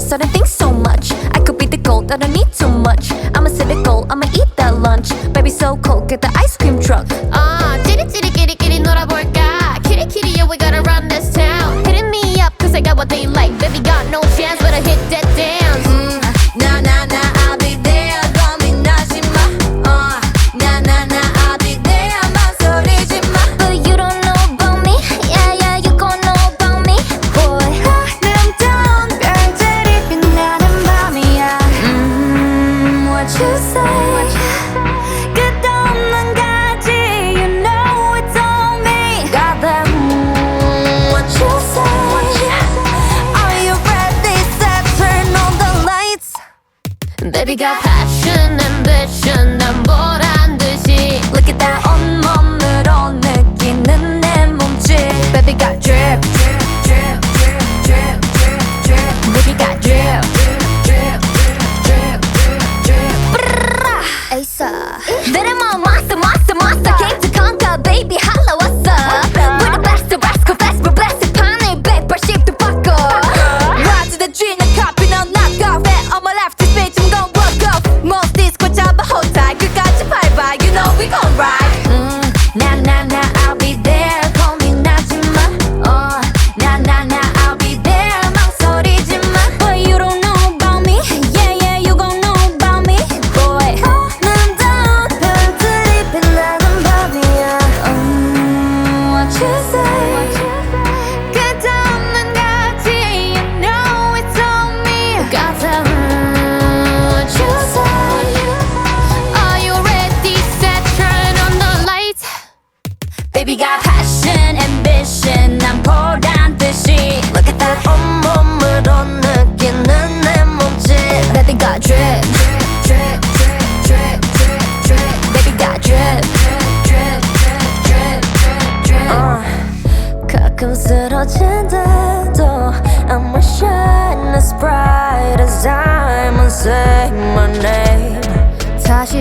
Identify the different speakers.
Speaker 1: certain things so much. I could be the gold, I don't need too much. I'm a cynical, I'ma eat that lunch. Baby so cold, get the ice cream truck.
Speaker 2: 찌릿찌릿 끼리끼리 놀아볼까. 키리키리, yeah, we gotta run this town. Hitting me up, cause I got what they like. Baby got no chance, better hit that dance.
Speaker 1: Nah, nah, nah, I'll be there. 고민하지 마. Nah, nah, nah, I'll be there. 망설이지 마. But you don't know about me. Yeah, yeah, you gon' know about me, boy. 아름다운 별들이 빛나는 밤이야. What you say? 끝없는 가지, you know it's on me. Got that. What you say? Are you ready? Set, turn on the lights.
Speaker 2: Baby got passion, ambition, 난 보란 듯이.
Speaker 1: Look at that 온몸으로 느끼는 내 몸짓. Baby got drip, drip, drip, drip, drip, drip, drip. Baby got drip, drip, drip, drip, drip, drip. Asa, I'm a monster, monster, monster. Came to conquer, baby, holla, what's up? We're the best, the best, confess, we're blessed. 판을 180도 바꿔. Rise to the dream, a copy, no knockoff. On my left, this bitch, I'm gon' walk off. Most disco 잡아, hold tight. 끝까지 밟아, you know we gon' ride. Nah, nah, nah, I'll be there. 고민하지 마. Nah, nah, nah, I'll be there. 망설이지 마. But you don't know about me. Yeah, yeah, you gon' know about me, boy. 아름다운 별들이 빛나는 밤이야. What you say? 끝없는 가지, you know it's on me.
Speaker 2: Got that. What you say? Are you ready? Set, turn on the lights.
Speaker 1: Baby got passion, ambition, 난 보란 듯이. Look at that 온몸으로 느끼는 내 몸짓. Baby got drip, drip, drip, drip, drip, drip. Baby got drip, drip, drip, drip, drip. 가끔 쓰러진데도 I'ma shine as bright as diamonds. Say my name.
Speaker 2: 다시